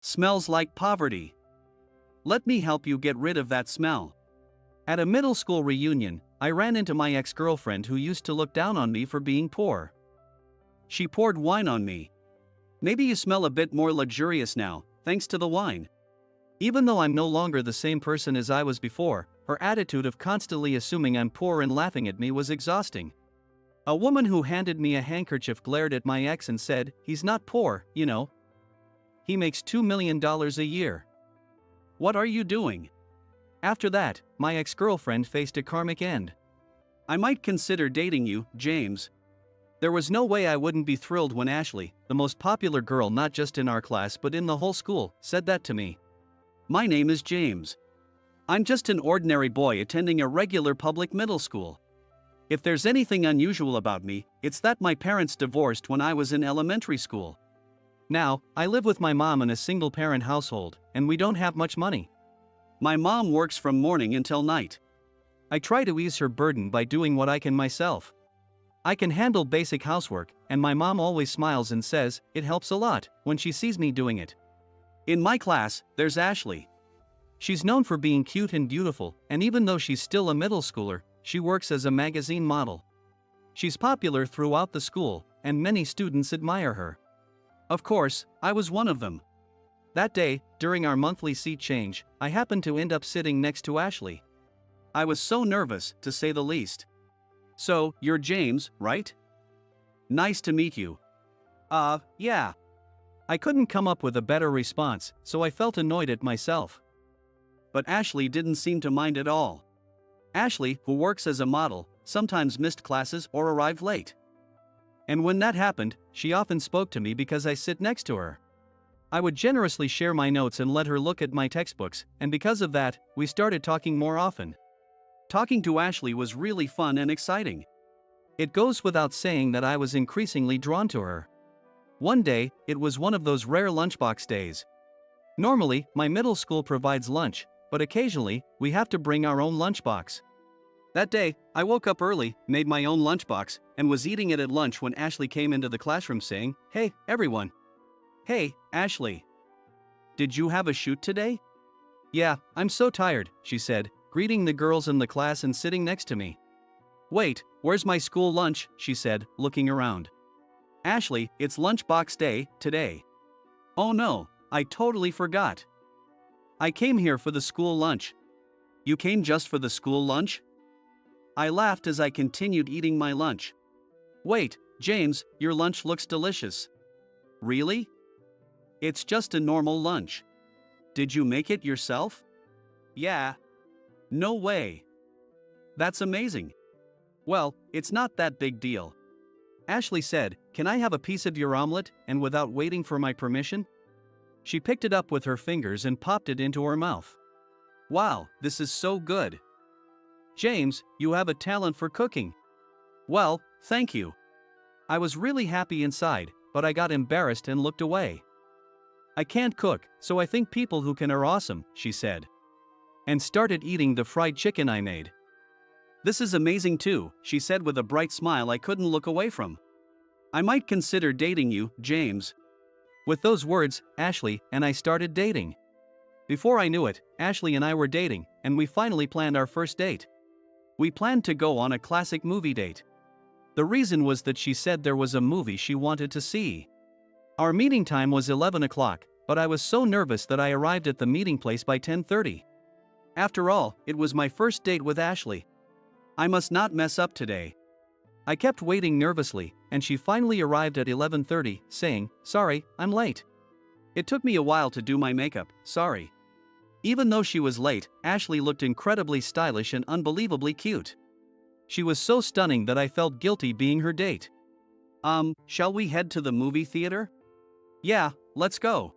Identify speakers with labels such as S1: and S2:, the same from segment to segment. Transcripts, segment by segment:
S1: Smells like poverty. Let me help you get rid of that smell. At a middle school reunion, I ran into my ex-girlfriend who used to look down on me for being poor. She poured wine on me. Maybe you smell a bit more luxurious now, thanks to the wine. Even though I'm no longer the same person as I was before, her attitude of constantly assuming I'm poor and laughing at me was exhausting. A woman who handed me a handkerchief glared at my ex and said, "He's not poor, you know. He makes $2 million a year. What are you doing?" After that, my ex-girlfriend faced a karmic end. I might consider dating you, James. There was no way I wouldn't be thrilled when Ashley, the most popular girl not just in our class but in the whole school, said that to me. My name is James. I'm just an ordinary boy attending a regular public middle school. If there's anything unusual about me, it's that my parents divorced when I was in elementary school. Now, I live with my mom in a single-parent household, and we don't have much money. My mom works from morning until night. I try to ease her burden by doing what I can myself. I can handle basic housework, and my mom always smiles and says, it helps a lot, when she sees me doing it. In my class, there's Ashley. She's known for being cute and beautiful, and even though she's still a middle schooler, she works as a magazine model. She's popular throughout the school, and many students admire her. Of course, I was one of them. That day, during our monthly seat change, I happened to end up sitting next to Ashley. I was so nervous, to say the least. "So, you're James, right? Nice to meet you." Yeah. I couldn't come up with a better response, so I felt annoyed at myself. But Ashley didn't seem to mind at all. Ashley, who works as a model, sometimes missed classes or arrived late. And when that happened, she often spoke to me because I sit next to her. I would generously share my notes and let her look at my textbooks, and because of that, we started talking more often. Talking to Ashley was really fun and exciting. It goes without saying that I was increasingly drawn to her. One day, it was one of those rare lunchbox days. Normally, my middle school provides lunch, but occasionally, we have to bring our own lunchbox. That day, I woke up early, made my own lunchbox, and was eating it at lunch when Ashley came into the classroom saying, "Hey, everyone." "Hey, Ashley. Did you have a shoot today?" "Yeah, I'm so tired," she said, greeting the girls in the class and sitting next to me. "Wait, where's my school lunch?" she said, looking around. "Ashley, it's lunchbox day, today." "Oh no, I totally forgot. I came here for the school lunch." "You came just for the school lunch?" I laughed as I continued eating my lunch. "Wait, James, your lunch looks delicious." "Really?" "It's just a normal lunch." "Did you make it yourself?" "Yeah." "No way. That's amazing." "Well, it's not that big deal." Ashley said, "Can I have a piece of your omelet?" and without waiting for my permission, she picked it up with her fingers and popped it into her mouth. "Wow, this is so good. James, you have a talent for cooking." "Well, thank you." I was really happy inside, but I got embarrassed and looked away. "I can't cook, so I think people who can are awesome," she said. And started eating the fried chicken I made. "This is amazing too," she said with a bright smile I couldn't look away from. "I might consider dating you, James." With those words, Ashley and I started dating. Before I knew it, Ashley and I were dating, and we finally planned our first date. We planned to go on a classic movie date. The reason was that she said there was a movie she wanted to see. Our meeting time was 11 o'clock, but I was so nervous that I arrived at the meeting place by 10:30. After all, it was my first date with Ashley. I must not mess up today. I kept waiting nervously, and she finally arrived at 11:30, saying, "Sorry, I'm late. It took me a while to do my makeup, sorry." Even though she was late, Ashley looked incredibly stylish and unbelievably cute. She was so stunning that I felt guilty being her date. Shall we head to the movie theater?" "Yeah, let's go."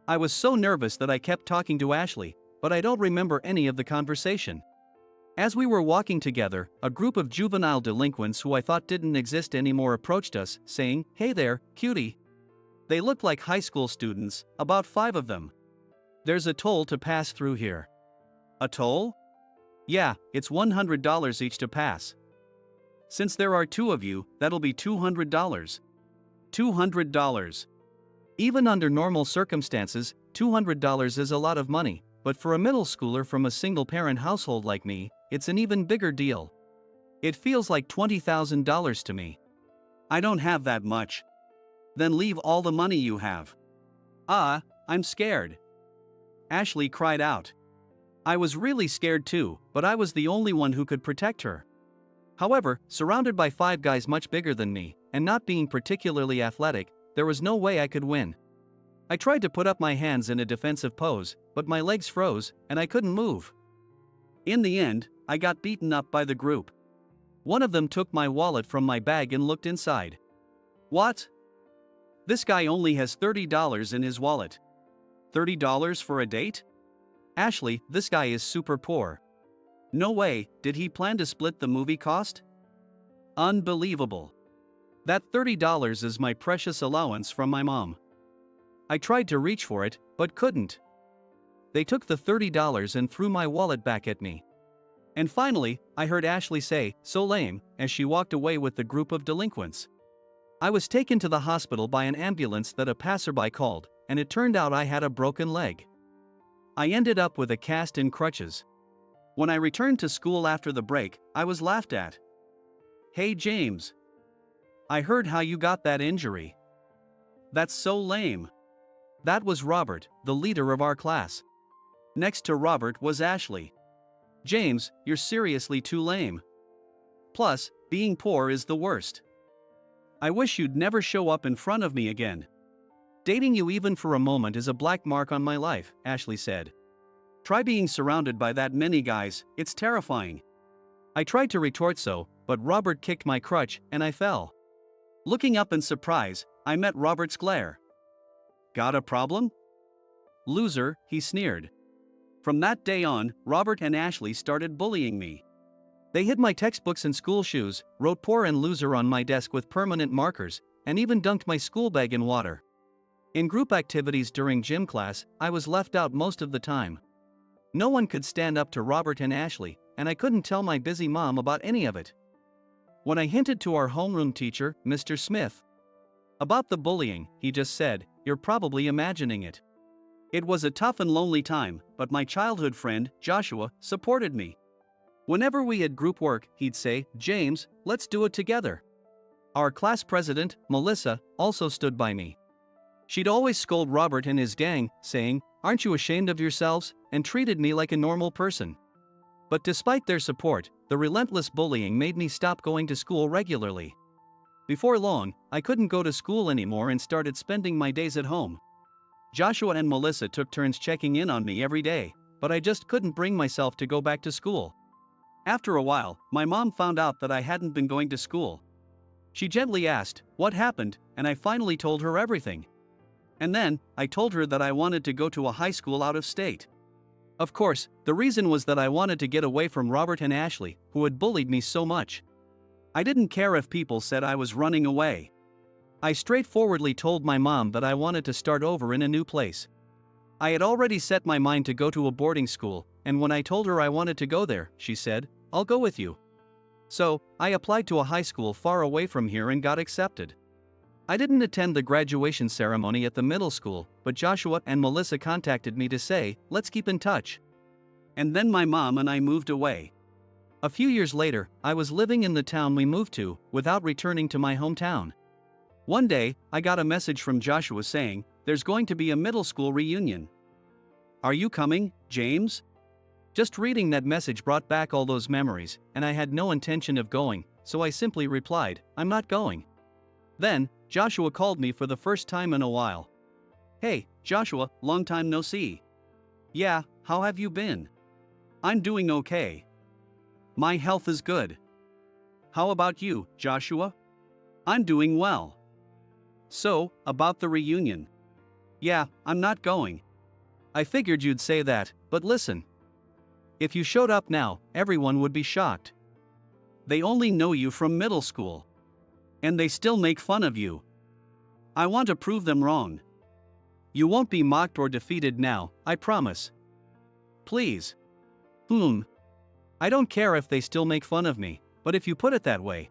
S1: I was so nervous that I kept talking to Ashley, but I don't remember any of the conversation. As we were walking together, a group of juvenile delinquents who I thought didn't exist anymore approached us, saying, "Hey there, cutie." They looked like high school students, about 5 of them. "There's a toll to pass through here." "A toll?" "Yeah, it's $100 each to pass. Since there are 2 of you, that'll be $200. $200. Even under normal circumstances, $200 is a lot of money, but for a middle schooler from a single-parent household like me, it's an even bigger deal. It feels like $20,000 to me. I don't have that much. Then leave all the money you have. I'm scared. Ashley cried out. I was really scared too, but I was the only one who could protect her. However, surrounded by 5 guys much bigger than me, and not being particularly athletic, there was no way I could win. I tried to put up my hands in a defensive pose, but my legs froze, and I couldn't move. In the end, I got beaten up by the group. One of them took my wallet from my bag and looked inside. What? This guy only has $30 in his wallet. $30 for a date? Ashley, this guy is super poor. No way, did he plan to split the movie cost? Unbelievable. That $30 is my precious allowance from my mom. I tried to reach for it, but couldn't. They took the $30 and threw my wallet back at me. And finally, I heard Ashley say, "So lame," as she walked away with the group of delinquents. I was taken to the hospital by an ambulance that a passerby called, and it turned out I had a broken leg. I ended up with a cast and crutches. When I returned to school after the break, I was laughed at. "Hey James. I heard how you got that injury. That's so lame." That was Robert, the leader of our class. Next to Robert was Ashley. "James, you're seriously too lame. Plus, being poor is the worst. I wish you'd never show up in front of me again. Dating you even for a moment is a black mark on my life," Ashley said. "Try being surrounded by that many guys, it's terrifying." I tried to retort so, but Robert kicked my crutch and I fell. Looking up in surprise, I met Robert's glare. "Got a problem?" "Loser," he sneered. From that day on, Robert and Ashley started bullying me. They hid my textbooks and school shoes, wrote poor and loser on my desk with permanent markers, and even dunked my school bag in water. In group activities during gym class, I was left out most of the time. No one could stand up to Robert and Ashley, and I couldn't tell my busy mom about any of it. When I hinted to our homeroom teacher, Mr. Smith, about the bullying, he just said, "You're probably imagining it." It was a tough and lonely time, but my childhood friend, Joshua, supported me. Whenever we had group work, he'd say, "James, let's do it together." Our class president, Melissa, also stood by me. She'd always scold Robert and his gang, saying, "Aren't you ashamed of yourselves?" and treated me like a normal person. But despite their support, the relentless bullying made me stop going to school regularly. Before long, I couldn't go to school anymore and started spending my days at home. Joshua and Melissa took turns checking in on me every day, but I just couldn't bring myself to go back to school. After a while, my mom found out that I hadn't been going to school. She gently asked, "What happened?" and I finally told her everything. And then, I told her that I wanted to go to a high school out of state. Of course, the reason was that I wanted to get away from Robert and Ashley, who had bullied me so much. I didn't care if people said I was running away. I straightforwardly told my mom that I wanted to start over in a new place. I had already set my mind to go to a boarding school, and when I told her I wanted to go there, she said, "I'll go with you." So, I applied to a high school far away from here and got accepted. I didn't attend the graduation ceremony at the middle school, but Joshua and Melissa contacted me to say, "Let's keep in touch." And then my mom and I moved away. A few years later, I was living in the town we moved to, without returning to my hometown. One day, I got a message from Joshua saying, "There's going to be a middle school reunion. Are you coming, James?" Just reading that message brought back all those memories, and I had no intention of going, so I simply replied, "I'm not going." Then, Joshua called me for the first time in a while. "Hey, Joshua, long time no see." "Yeah, how have you been?" "I'm doing okay. My health is good." "How about you, Joshua?" "I'm doing well." "So, about the reunion." "Yeah, I'm not going." "I figured you'd say that, but listen. If you showed up now, everyone would be shocked. They only know you from middle school. And they still make fun of you. I want to prove them wrong. You won't be mocked or defeated now, I promise. Please." I don't care if they still make fun of me, but if you put it that way.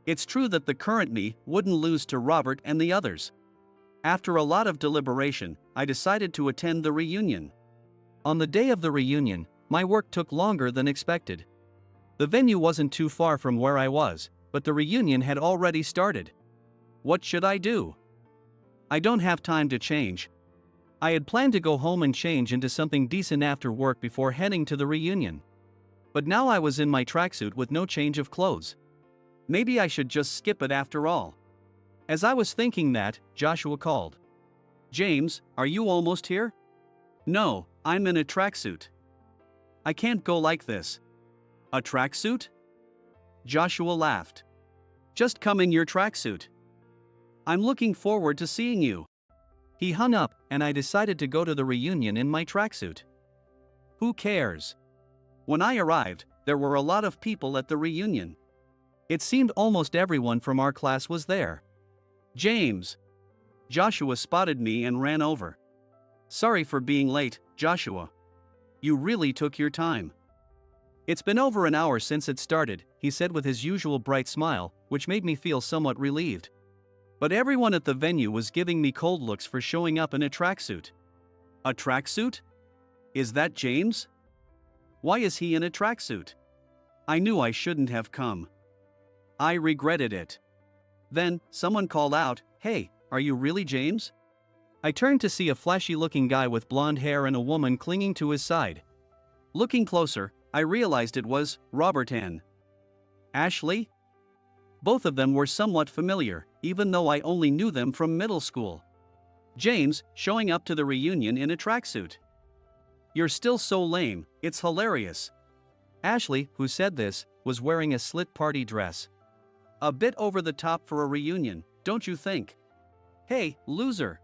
S1: It's true that the current me wouldn't lose to Robert and the others. After a lot of deliberation, I decided to attend the reunion. On the day of the reunion, my work took longer than expected. The venue wasn't too far from where I was, but the reunion had already started. What should I do? I don't have time to change. I had planned to go home and change into something decent after work before heading to the reunion. But now I was in my tracksuit with no change of clothes. Maybe I should just skip it after all. As I was thinking that, Joshua called. James, are you almost here? No, I'm in a tracksuit. I can't go like this. A tracksuit? Joshua laughed. Just come in your tracksuit. I'm looking forward to seeing you. He hung up, and I decided to go to the reunion in my tracksuit. Who cares? When I arrived, there were a lot of people at the reunion. It seemed almost everyone from our class was there. James! Joshua spotted me and ran over. Sorry for being late, Joshua. You really took your time. It's been over an hour since it started, he said with his usual bright smile, which made me feel somewhat relieved. But everyone at the venue was giving me cold looks for showing up in a tracksuit. A tracksuit? Is that James? Why is he in a tracksuit? I knew I shouldn't have come. I regretted it. Then, someone called out, Hey, are you really James? I turned to see a flashy-looking guy with blonde hair and a woman clinging to his side. Looking closer, I realized it was Robert and Ashley? Both of them were somewhat familiar, even though I only knew them from middle school. James, showing up to the reunion in a tracksuit. You're still so lame, it's hilarious. Ashley, who said this, was wearing a slit party dress. A bit over the top for a reunion, don't you think? Hey, loser.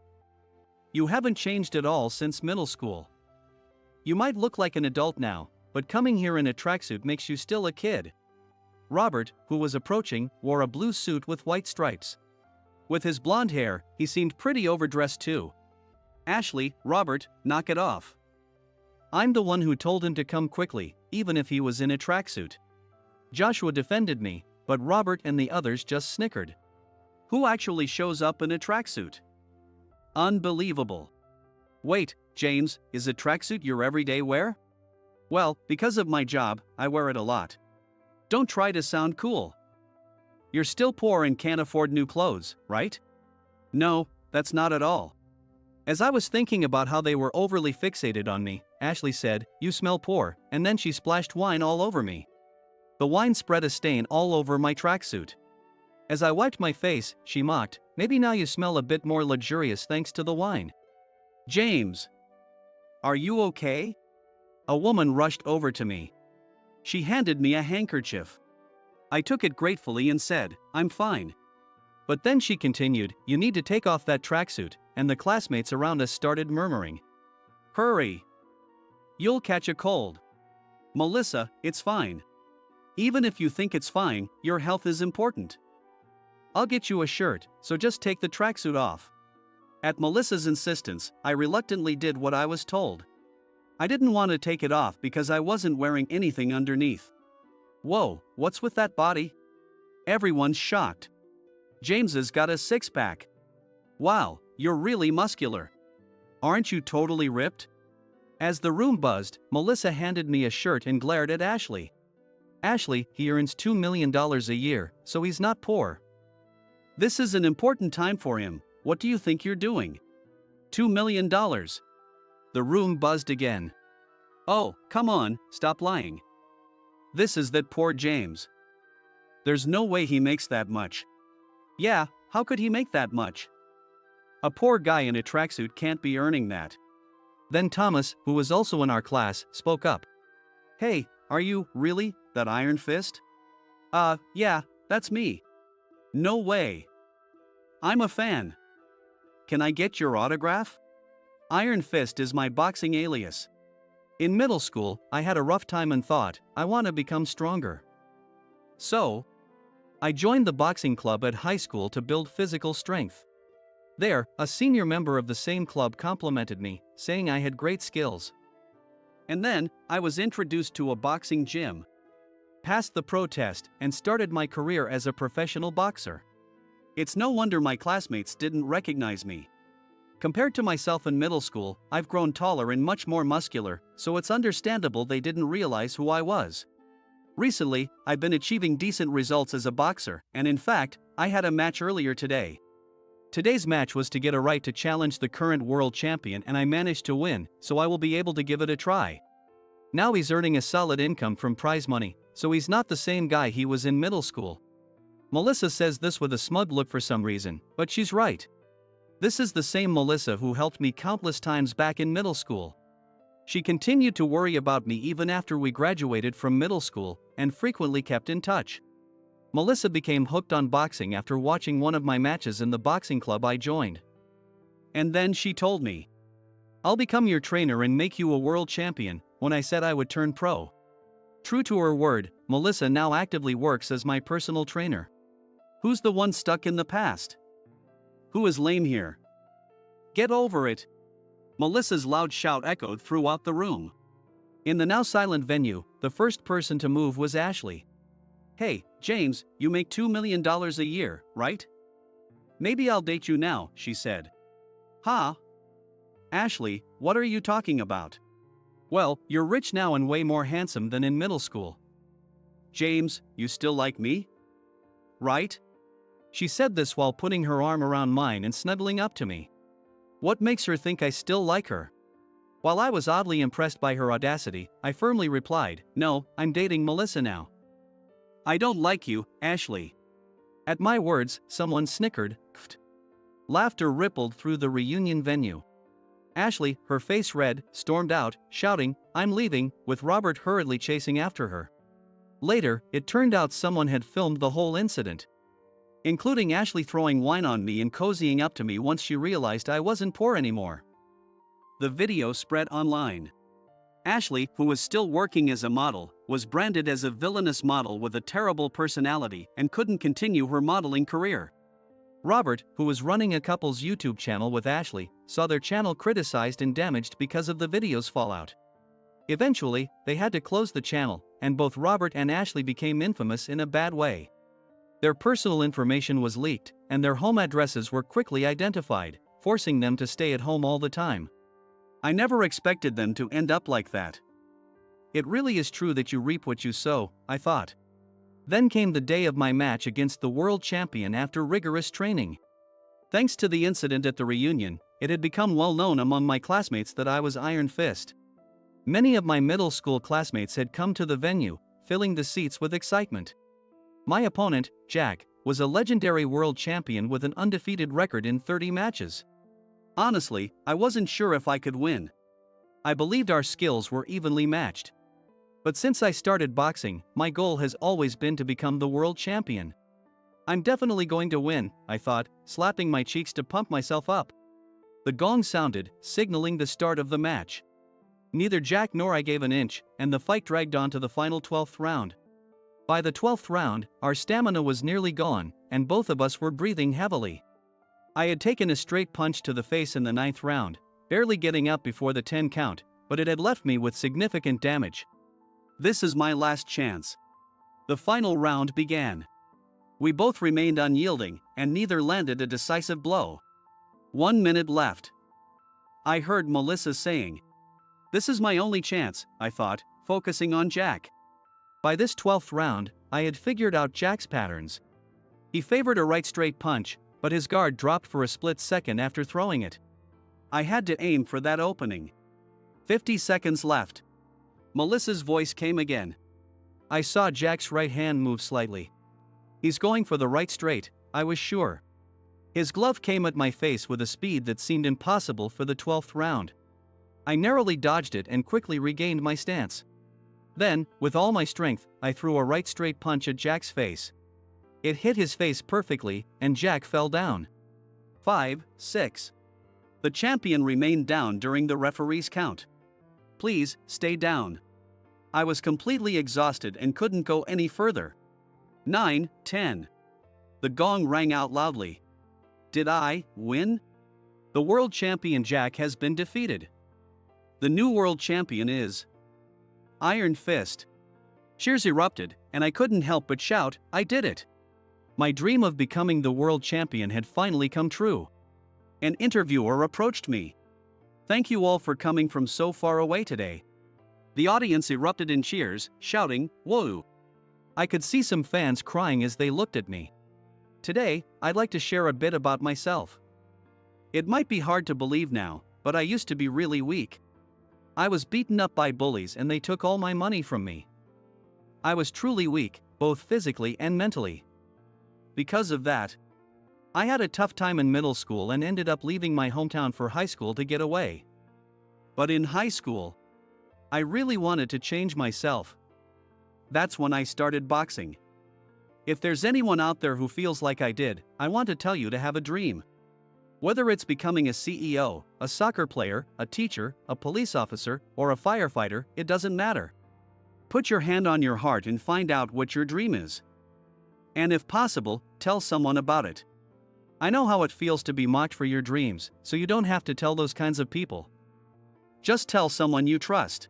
S1: You haven't changed at all since middle school. You might look like an adult now, but coming here in a tracksuit makes you still a kid. Robert, who was approaching, wore a blue suit with white stripes. With his blonde hair, he seemed pretty overdressed too. Ashley, Robert, knock it off. I'm the one who told him to come quickly, even if he was in a tracksuit. Joshua defended me, but Robert and the others just snickered. Who actually shows up in a tracksuit? Unbelievable. Wait, James, is a tracksuit your everyday wear? Well, because of my job, I wear it a lot. Don't try to sound cool. You're still poor and can't afford new clothes, right? No, that's not at all. As I was thinking about how they were overly fixated on me, Ashley said, You smell poor, and then she splashed wine all over me. The wine spread a stain all over my tracksuit. As I wiped my face, she mocked, Maybe now you smell a bit more luxurious thanks to the wine. James! Are you okay? A woman rushed over to me. She handed me a handkerchief. I took it gratefully and said, I'm fine. But then she continued, You need to take off that tracksuit, and the classmates around us started murmuring. Hurry! You'll catch a cold. Melissa, it's fine. Even if you think it's fine, your health is important. I'll get you a shirt, so just take the tracksuit off. At Melissa's insistence, I reluctantly did what I was told. I didn't want to take it off because I wasn't wearing anything underneath. Whoa, what's with that body? Everyone's shocked. James's got a six-pack. Wow, you're really muscular. Aren't you totally ripped? As the room buzzed, Melissa handed me a shirt and glared at Ashley. Ashley, he earns $2 million a year, so he's not poor. This is an important time for him. What do you think you're doing? $2 million. The room buzzed again. Oh, come on, stop lying. This is that poor James. There's no way he makes that much. Yeah, how could he make that much? A poor guy in a tracksuit can't be earning that. Then Thomas, who was also in our class, spoke up. Hey, are you, really, that Iron Fist? Yeah, that's me. No way. I'm a fan. Can I get your autograph? Iron Fist is my boxing alias. In middle school, I had a rough time and thought, I want to become stronger. So, I joined the boxing club at high school to build physical strength. There, a senior member of the same club complimented me, saying I had great skills. And then, I was introduced to a boxing gym. Passed the pro test and started my career as a professional boxer. It's no wonder my classmates didn't recognize me. Compared to myself in middle school, I've grown taller and much more muscular, so it's understandable they didn't realize who I was. Recently, I've been achieving decent results as a boxer, and in fact, I had a match earlier today. Today's match was to get a right to challenge the current world champion, and I managed to win, so I will be able to give it a try. Now he's earning a solid income from prize money, so he's not the same guy he was in middle school. Melissa says this with a smug look for some reason, but she's right. This is the same Melissa who helped me countless times back in middle school. She continued to worry about me even after we graduated from middle school, and frequently kept in touch. Melissa became hooked on boxing after watching one of my matches in the boxing club I joined. And then she told me, "I'll become your trainer and make you a world champion," when I said I would turn pro. True to her word, Melissa now actively works as my personal trainer. Who's the one stuck in the past? Who is lame here? Get over it. Melissa's loud shout echoed throughout the room. In the now silent venue, the first person to move was Ashley. "Hey, James, you make $2 million a year, right? Maybe I'll date you now," she said. "Huh? Ashley, what are you talking about?" "Well, you're rich now and way more handsome than in middle school." "James, you still like me? Right?" She said this while putting her arm around mine and snuggling up to me. What makes her think I still like her? While I was oddly impressed by her audacity, I firmly replied, "No, I'm dating Melissa now." "I don't like you, Ashley." At my words, someone snickered. Laughter rippled through the reunion venue. Ashley, her face red, stormed out, shouting, "I'm leaving," with Robert hurriedly chasing after her. Later, it turned out someone had filmed the whole incident, including Ashley throwing wine on me and cozying up to me once she realized I wasn't poor anymore. The video spread online. Ashley, who was still working as a model, was branded as a villainous model with a terrible personality and couldn't continue her modeling career. Robert, who was running a couple's YouTube channel with Ashley, saw their channel criticized and damaged because of the video's fallout. Eventually, they had to close the channel, and both Robert and Ashley became infamous in a bad way. Their personal information was leaked, and their home addresses were quickly identified, forcing them to stay at home all the time. I never expected them to end up like that. It really is true that you reap what you sow, I thought. Then came the day of my match against the world champion after rigorous training. Thanks to the incident at the reunion, it had become well known among my classmates that I was Iron Fist. Many of my middle school classmates had come to the venue, filling the seats with excitement. My opponent, Jack, was a legendary world champion with an undefeated record in 30 matches. Honestly, I wasn't sure if I could win. I believed our skills were evenly matched. But since I started boxing, my goal has always been to become the world champion. I'm definitely going to win, I thought, slapping my cheeks to pump myself up. The gong sounded, signaling the start of the match. Neither Jack nor I gave an inch, and the fight dragged on to the final 12th round. By the 12th round, our stamina was nearly gone, and both of us were breathing heavily. I had taken a straight punch to the face in the 9th round, barely getting up before the 10 count, but it had left me with significant damage. This is my last chance. The final round began. We both remained unyielding, and neither landed a decisive blow. 1 minute left. I heard Melissa saying, "This is my only chance," I thought, focusing on Jack. By this 12th round, I had figured out Jack's patterns. He favored a right straight punch, but his guard dropped for a split second after throwing it. I had to aim for that opening. 50 seconds left. Melissa's voice came again. I saw Jack's right hand move slightly. He's going for the right straight, I was sure. His glove came at my face with a speed that seemed impossible for the 12th round. I narrowly dodged it and quickly regained my stance. Then, with all my strength, I threw a right straight punch at Jack's face. It hit his face perfectly, and Jack fell down. 5, 6. The champion remained down during the referee's count. "Please, stay down." I was completely exhausted and couldn't go any further. 9, 10. The gong rang out loudly. Did I win? The world champion Jack has been defeated. The new world champion is Iron Fist. Cheers erupted, and I couldn't help but shout, "I did it!" My dream of becoming the world champion had finally come true. An interviewer approached me. "Thank you all for coming from so far away today." The audience erupted in cheers, shouting, "Whoa!" I could see some fans crying as they looked at me. Today, I'd like to share a bit about myself. It might be hard to believe now, but I used to be really weak. I was beaten up by bullies and they took all my money from me. I was truly weak, both physically and mentally. Because of that, I had a tough time in middle school and ended up leaving my hometown for high school to get away. But in high school, I really wanted to change myself. That's when I started boxing. If there's anyone out there who feels like I did, I want to tell you to have a dream. Whether it's becoming a CEO, a soccer player, a teacher, a police officer, or a firefighter, it doesn't matter. Put your hand on your heart and find out what your dream is. And if possible, tell someone about it. I know how it feels to be mocked for your dreams, so you don't have to tell those kinds of people. Just tell someone you trust.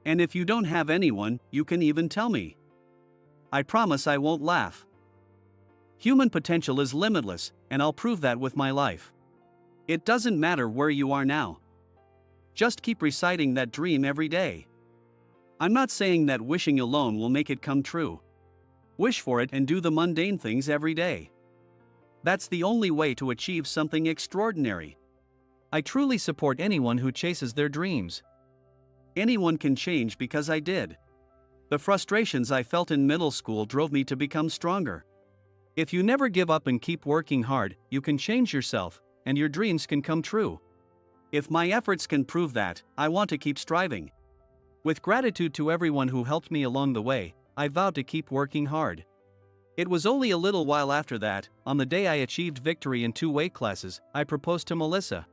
S1: And if you don't have anyone, you can even tell me. I promise I won't laugh. Human potential is limitless, and I'll prove that with my life. It doesn't matter where you are now. Just keep reciting that dream every day. I'm not saying that wishing alone will make it come true. Wish for it and do the mundane things every day. That's the only way to achieve something extraordinary. I truly support anyone who chases their dreams. Anyone can change because I did. The frustrations I felt in middle school drove me to become stronger. If you never give up and keep working hard, you can change yourself, and your dreams can come true. If my efforts can prove that, I want to keep striving. With gratitude to everyone who helped me along the way, I vowed to keep working hard. It was only a little while after that, on the day I achieved victory in 2 weight classes, I proposed to Melissa.